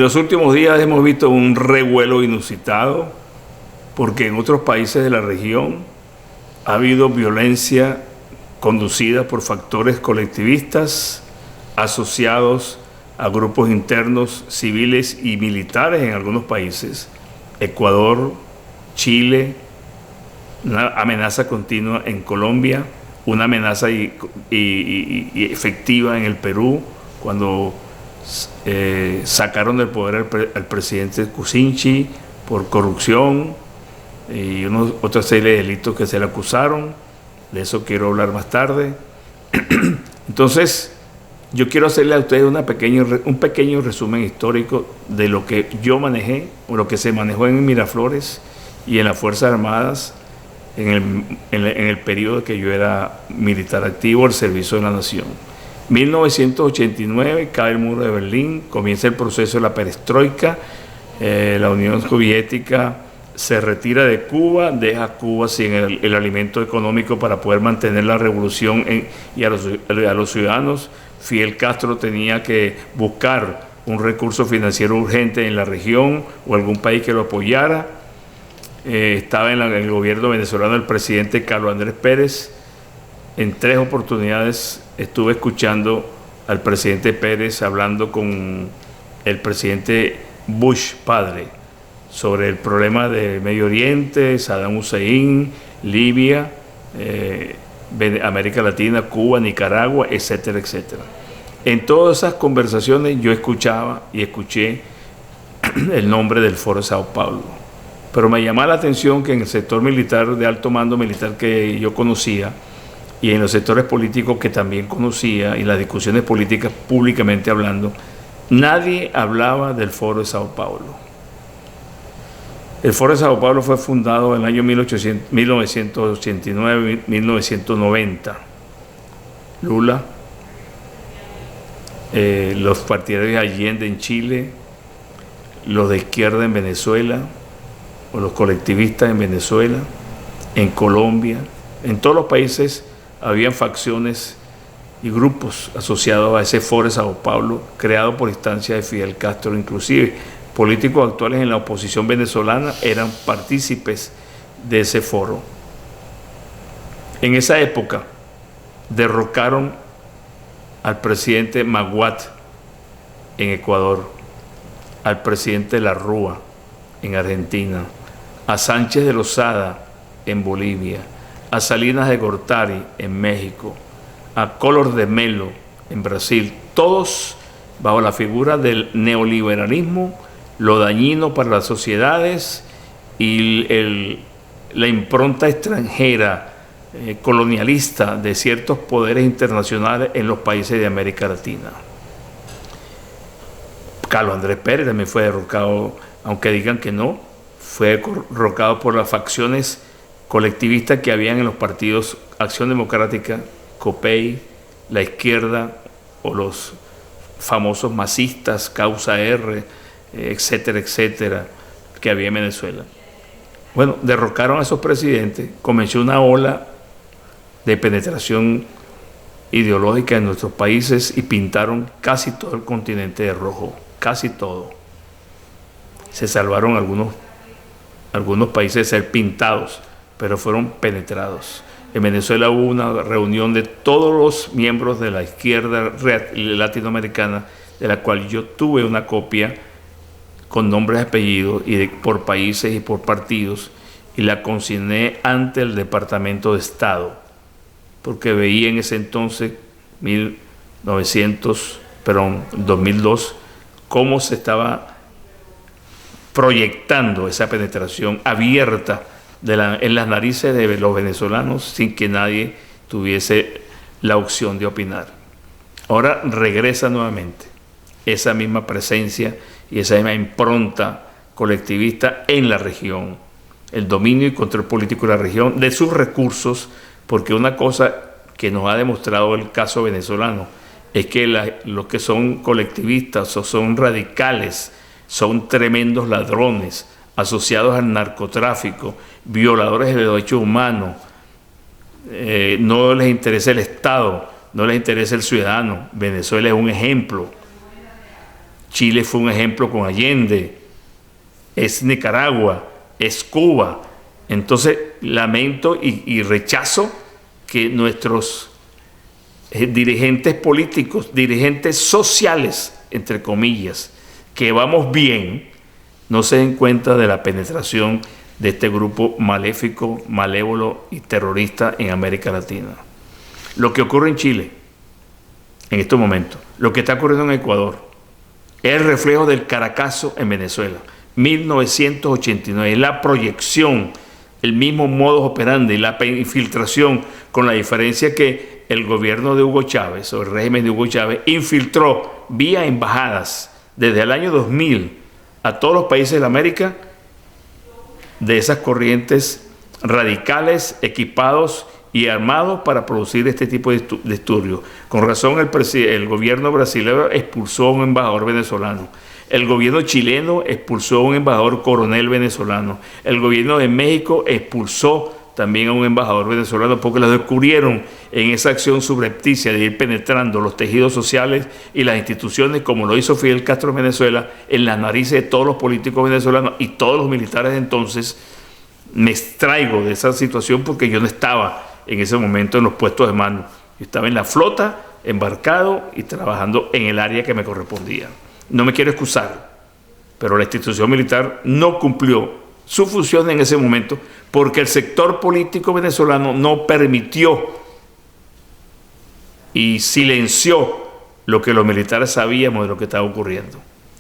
los últimos días hemos visto un revuelo inusitado porque en otros países de la región ha habido violencia conducida por factores colectivistas asociados a grupos internos civiles y militares en algunos países. Ecuador, Chile, una amenaza continua en Colombia, una amenaza y efectiva en el Perú cuando sacaron del poder al presidente Kuczynski por corrupción y otra serie de delitos que se le acusaron. De eso quiero hablar más tarde. Entonces, yo quiero hacerle a ustedes un pequeño resumen histórico de lo que yo manejé, o lo que se manejó en Miraflores y en las Fuerzas Armadas en el periodo que yo era militar activo al servicio de la nación. 1989 cae el muro de Berlín, comienza el proceso de la perestroika, la Unión Soviética se retira de Cuba, deja Cuba sin el alimento económico para poder mantener la revolución y a los ciudadanos. Fidel Castro tenía que buscar un recurso financiero urgente en la región o algún país que lo apoyara. Estaba en el gobierno venezolano el presidente Carlos Andrés Pérez. En 3 oportunidades estuve escuchando al presidente Pérez hablando con el presidente Bush padre sobre el problema de Medio Oriente, Saddam Hussein, Libia, América Latina, Cuba, Nicaragua, etcétera, etcétera. En todas esas conversaciones yo escuchaba y escuché el nombre del Foro de Sao Paulo. Pero me llamaba la atención que en el sector militar, de alto mando militar que yo conocía, y en los sectores políticos que también conocía, y las discusiones políticas públicamente hablando, nadie hablaba del Foro de Sao Paulo. El Foro de Sao Paulo fue fundado en el año 1989-1990. Lula, los partidarios de Allende en Chile, los de izquierda en Venezuela, o los colectivistas en Venezuela, en Colombia, en todos los países habían facciones y grupos asociados a ese Foro de Sao Paulo, creado por instancia de Fidel Castro. Inclusive políticos actuales en la oposición venezolana eran partícipes de ese foro. En esa época derrocaron al presidente Maguad en Ecuador, al presidente La Rúa en Argentina, a Sánchez de Lozada en Bolivia, a Salinas de Gortari en México, a Collor de Mello en Brasil, todos bajo la figura del neoliberalismo, lo dañino para las sociedades y la impronta extranjera colonialista de ciertos poderes internacionales en los países de América Latina. Carlos Andrés Pérez también fue derrocado, aunque digan que no, fue derrocado por las facciones colectivistas que habían en los partidos Acción Democrática, COPEI, la izquierda o los famosos masistas, Causa R, etcétera, etcétera, que había en Venezuela. Bueno, derrocaron a esos presidentes, comenzó una ola de penetración ideológica en nuestros países y pintaron casi todo el continente de rojo, casi todo. Se salvaron algunos países de ser pintados, pero fueron penetrados. En Venezuela hubo una reunión de todos los miembros de la izquierda latinoamericana, de la cual yo tuve una copia con nombres y apellidos por países y por partidos, y la consigné ante el Departamento de Estado, porque veía en ese entonces, 2002, cómo se estaba proyectando esa penetración abierta en las narices de los venezolanos sin que nadie tuviese la opción de opinar. Ahora regresa nuevamente esa misma presencia y esa misma impronta colectivista en la región, el dominio y control político de la región, de sus recursos, porque una cosa que nos ha demostrado el caso venezolano es que los que son colectivistas o son radicales son tremendos ladrones, asociados al narcotráfico, violadores de derechos humanos. No les interesa el Estado, no les interesa el ciudadano. Venezuela es un ejemplo. Chile fue un ejemplo con Allende, es Nicaragua, es Cuba. Entonces lamento y rechazo que nuestros dirigentes políticos, dirigentes sociales, entre comillas, que vamos bien, no se den cuenta de la penetración de este grupo maléfico, malévolo y terrorista en América Latina. Lo que ocurre en Chile, en estos momentos, lo que está ocurriendo en Ecuador, es el reflejo del Caracazo en Venezuela. 1989, la proyección, el mismo modus operandi, la infiltración, con la diferencia que el gobierno de Hugo Chávez, o el régimen de Hugo Chávez, infiltró vía embajadas desde el año 2000 a todos los países de la América de esas corrientes radicales, equipados y armados para producir este tipo de disturbios. Con razón, el gobierno brasileño expulsó a un embajador venezolano. El gobierno chileno expulsó a un embajador coronel venezolano. El gobierno de México expulsó también a un embajador venezolano porque lo descubrieron en esa acción subrepticia de ir penetrando los tejidos sociales y las instituciones, como lo hizo Fidel Castro en Venezuela, en las narices de todos los políticos venezolanos y todos los militares de entonces. Me extraigo de esa situación porque yo no estaba en ese momento en los puestos de mando. Yo estaba en la flota, embarcado y trabajando en el área que me correspondía. No me quiero excusar, pero la institución militar no cumplió su función en ese momento porque el sector político venezolano no permitió y silenció lo que los militares sabíamos de lo que estaba ocurriendo.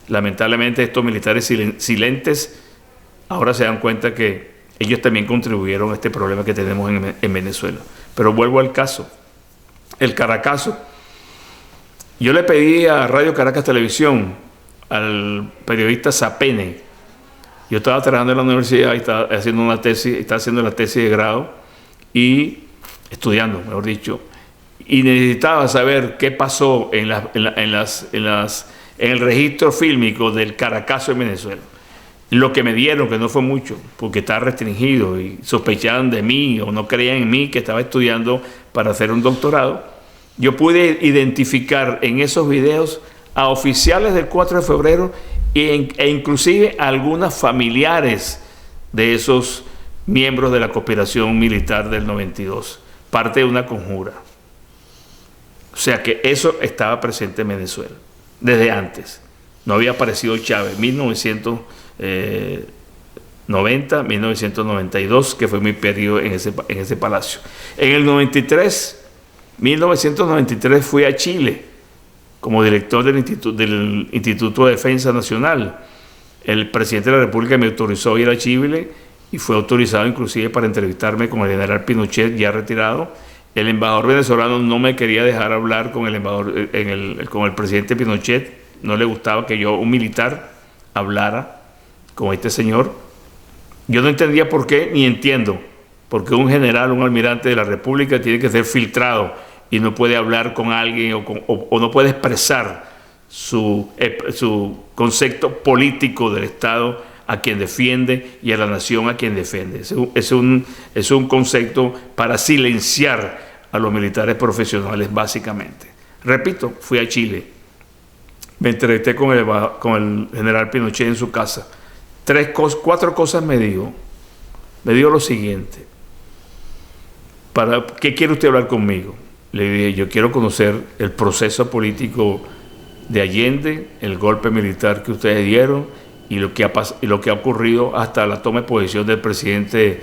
Lamentablemente estos militares silentes ahora se dan cuenta que ellos también contribuyeron a este problema que tenemos en Venezuela. Pero vuelvo al caso, el Caracazo. Yo le pedí a Radio Caracas Televisión, al periodista Zapene. Yo estaba trabajando en la universidad y estaba haciendo la tesis de grado y estudiando, mejor dicho, y necesitaba saber qué pasó en el registro fílmico del Caracazo en Venezuela. Lo que me dieron, que no fue mucho, porque estaba restringido y sospechaban de mí o no creían en mí, que estaba estudiando para hacer un doctorado. Yo pude identificar en esos videos a oficiales del 4 de febrero e inclusive a algunas familiares de esos miembros de la conspiración militar del 92, parte de una conjura. O sea que eso estaba presente en Venezuela, desde antes. No había aparecido Chávez, 1990, 1992, que fue mi periodo en ese palacio. En el 1993 fui a Chile como director del Instituto de Defensa Nacional. El presidente de la República me autorizó a ir a Chile y fue autorizado inclusive para entrevistarme con el general Pinochet, ya retirado. El embajador venezolano no me quería dejar hablar con el presidente Pinochet. No le gustaba que yo, un militar, hablara con este señor. Yo no entendía por qué, ni entiendo, porque un general, un almirante de la República tiene que ser filtrado y no puede hablar con alguien o no puede expresar su concepto político del Estado a quien defiende y a la nación a quien defiende. Es un concepto para silenciar a los militares profesionales, básicamente. Repito, fui a Chile, me entrevisté con el general Pinochet en su casa. 4 cosas me dijo. Me dijo lo siguiente: ¿qué quiere usted hablar conmigo? Le dije, yo quiero conocer el proceso político de Allende, el golpe militar que ustedes dieron y lo que ha ocurrido hasta la toma de posesión del presidente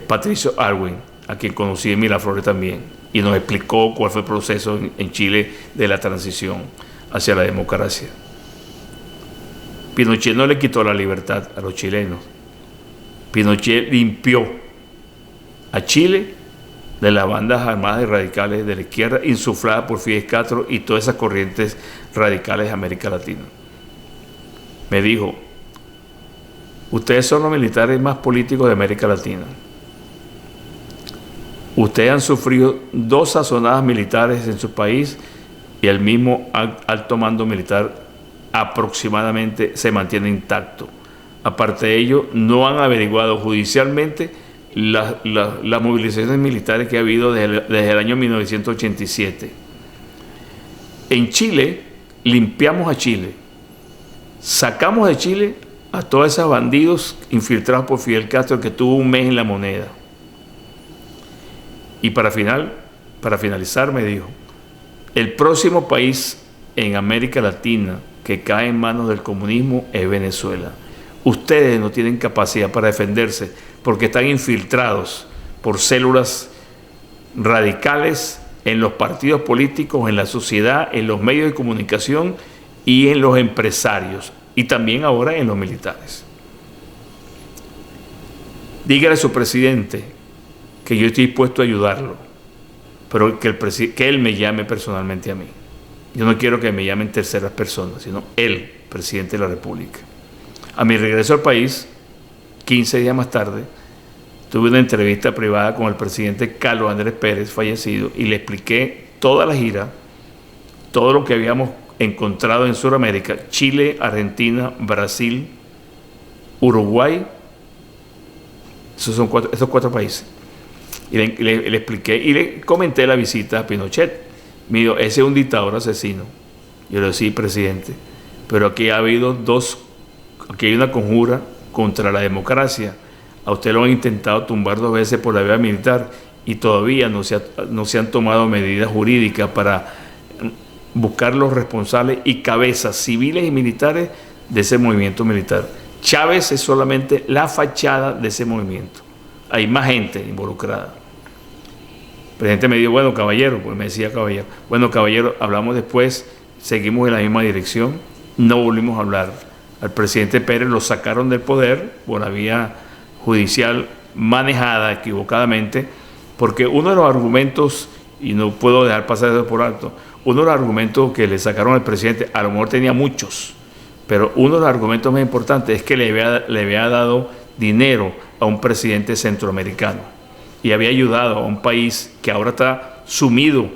Patricio Aylwin, a quien conocí en Miraflores también, y nos explicó cuál fue el proceso en Chile de la transición hacia la democracia. Pinochet no le quitó la libertad a los chilenos. Pinochet limpió a Chile de las bandas armadas y radicales de la izquierda insufladas por Fidel Castro y todas esas corrientes radicales de América Latina. Me dijo, ustedes son los militares más políticos de América Latina. Ustedes han sufrido 2 sazonadas militares en su país y el mismo alto mando militar aproximadamente se mantiene intacto. Aparte de ello, no han averiguado judicialmente las movilizaciones militares que ha habido desde el año 1987. En Chile, limpiamos a Chile Sacamos de Chile a todos esos bandidos infiltrados por Fidel Castro, que tuvo un mes en la moneda. Y para finalizar me dijo, el próximo país en América Latina que cae en manos del comunismo es Venezuela. Ustedes no tienen capacidad para defenderse porque están infiltrados por células radicales en los partidos políticos, en la sociedad, en los medios de comunicación y en los empresarios, y también ahora en los militares. Dígale a su presidente que yo estoy dispuesto a ayudarlo, pero que él me llame personalmente a mí. Yo no quiero que me llamen terceras personas, sino él, presidente de la República. A mi regreso al país, 15 días más tarde, tuve una entrevista privada con el presidente Carlos Andrés Pérez, fallecido, y le expliqué toda la gira, todo lo que habíamos encontrado en Sudamérica: Chile, Argentina, Brasil, Uruguay, esos 4 países. Y le expliqué y le comenté la visita a Pinochet. Me dijo, ese es un dictador asesino. Yo le dije, sí, presidente, pero aquí aquí hay una conjura contra la democracia. A usted lo han intentado tumbar 2 veces por la vía militar y todavía no se han tomado medidas jurídicas para buscar los responsables y cabezas civiles y militares de ese movimiento militar. Chávez es solamente la fachada de ese movimiento. Hay más gente involucrada. El presidente me dijo, bueno, caballero, pues me decía caballero, bueno, caballero, hablamos después, seguimos en la misma dirección, no volvimos a hablar. Al presidente Pérez lo sacaron del poder por la vía judicial manejada equivocadamente, porque uno de los argumentos, y no puedo dejar pasar eso por alto, uno de los argumentos que le sacaron al presidente, a lo mejor tenía muchos, pero uno de los argumentos más importantes es que le había dado dinero a un presidente centroamericano y había ayudado a un país que ahora está sumido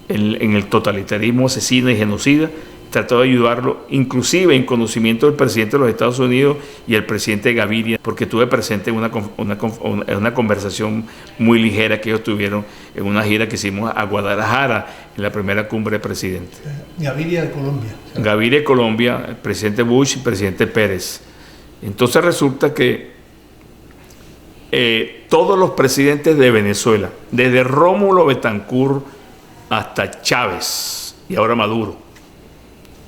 en el totalitarismo asesino y genocida. Trató de ayudarlo, inclusive en conocimiento del presidente de los Estados Unidos y el presidente Gaviria, porque tuve presente en una conversación muy ligera que ellos tuvieron en una gira que hicimos a Guadalajara en la primera cumbre de presidentes. Gaviria de Colombia. Gaviria de Colombia, el presidente Bush y el presidente Pérez. Entonces resulta que todos los presidentes de Venezuela, desde Rómulo Betancourt hasta Chávez y ahora Maduro,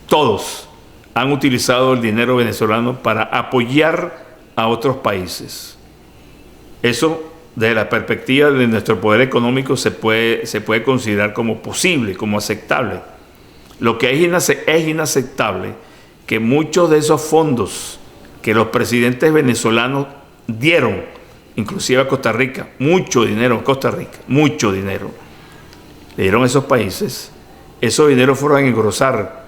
todos han utilizado el dinero venezolano para apoyar a otros países. Eso, desde la perspectiva de nuestro poder económico, se puede considerar como posible, como aceptable. Lo que es inaceptable que muchos de esos fondos que los presidentes venezolanos dieron, inclusive a Costa Rica, mucho dinero a Costa Rica, mucho dinero, le dieron a esos países, esos dineros fueron a engrosar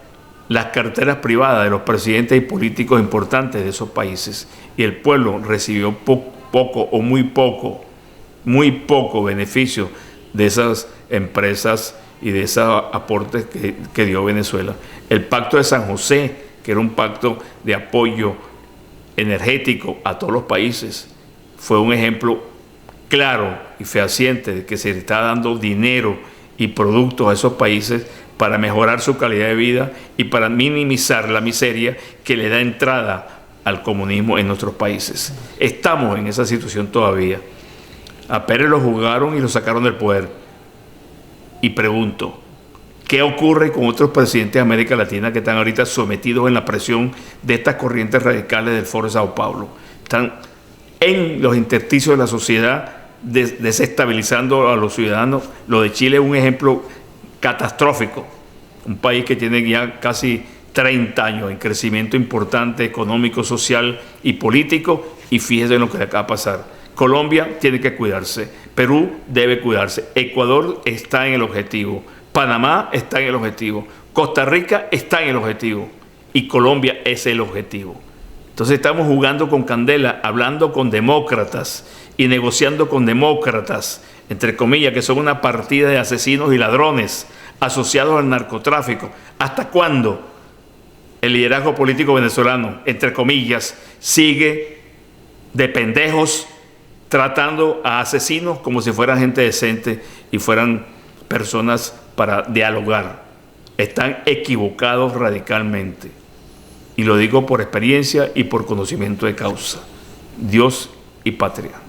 las carteras privadas de los presidentes y políticos importantes de esos países, y el pueblo recibió poco o muy poco beneficio de esas empresas y de esos aportes que dio Venezuela. El Pacto de San José, que era un pacto de apoyo energético a todos los países, fue un ejemplo claro y fehaciente de que se le está dando dinero y productos a esos países para mejorar su calidad de vida y para minimizar la miseria que le da entrada al comunismo en nuestros países. Estamos en esa situación todavía. A Pérez lo juzgaron y lo sacaron del poder. Y pregunto, ¿qué ocurre con otros presidentes de América Latina que están ahorita sometidos en la presión de estas corrientes radicales del Foro de Sao Paulo? Están en los intersticios de la sociedad, desestabilizando a los ciudadanos. Lo de Chile es un ejemplo catastrófico, un país que tiene ya casi 30 años en crecimiento importante económico, social y político, y fíjese en lo que le acaba de pasar. Colombia tiene que cuidarse, Perú debe cuidarse, Ecuador está en el objetivo, Panamá está en el objetivo, Costa Rica está en el objetivo y Colombia es el objetivo. Entonces estamos jugando con candela, hablando con demócratas y negociando con demócratas, entre comillas, que son una partida de asesinos y ladrones asociados al narcotráfico. ¿Hasta cuándo el liderazgo político venezolano, entre comillas, sigue de pendejos tratando a asesinos como si fueran gente decente y fueran personas para dialogar? Están equivocados radicalmente. Y lo digo por experiencia y por conocimiento de causa. Dios y patria.